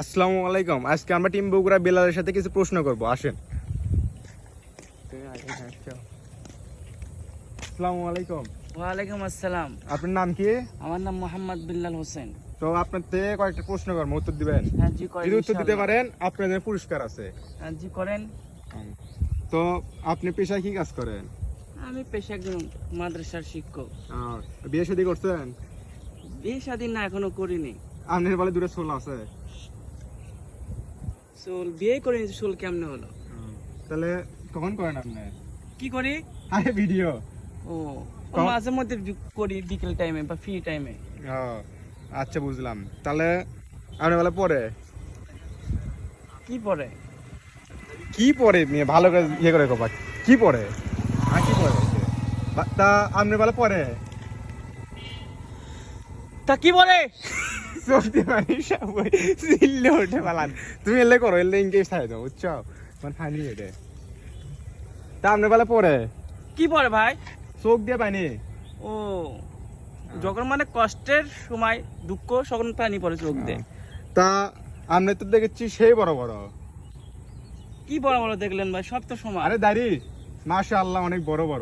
আসসালামু আলাইকুম। আজকে আমরা টিম বগুড়া বেলালের সাথে কিছু প্রশ্ন করব, আসেন। আসসালামু আলাইকুম। ওয়ালাইকুম আসসালাম। আপনার নাম কি? আমার নাম মোহাম্মদ বিল্লাল হোসেন। তো আপনার থেকে কয়েকটা প্রশ্ন করবো, উত্তর দিবেন? হ্যাঁ জি করেন। যদি উত্তর দিতে ইনশাআল্লাহ। পারেন আপনাদের পুরস্কার আছে। হ্যাঁ জি করেন। তো আপনি পেশায় কি কাজ করেন? আমি পেশা একজন মাদ্রাসার শিক্ষক। বিয়ে শাদী করছেন? বিয়ে শাদী না এখনো করিনি। আপনার বলে দূরে ছোলা আছে? চুল বিয়ে করিনি, চুল কেমনে হলো? তাহলে কখন করেন আপনি? কি করি? আরে ভিডিও। ও মাঝে মধ্যে করি বিকেল টাইমে বা ফ্রি টাইমে। আচ্ছা বুঝলাম। তাহলে আপনি বলে পরে কি পরে? কি পরে নিয়ে ভালো করে ইয়ে করে কবা, কি পরে আর কি পরে তা আপনি বলে পরে তা কি পরে? সত্যি মানে সবাই চিল্লে ওঠে পালান। তুমি এলে করো, এলে ইনকেস খাই দাও, বুঝছো? মানে ফানি এটা। তা আপনি বলে পরে কি পরে ভাই? চোখ দিয়ে পানি। ও যখন মানে কষ্টের সময় দুঃখ তখন পানি পড়ে চোখ দিয়ে। তা আপনি তো দেখেছি সেই বড় বড়। কি বড় বড় দেখলেন ভাই? সব তো সমান। আরে দাড়ি মাশাআল্লাহ অনেক বড় বড়।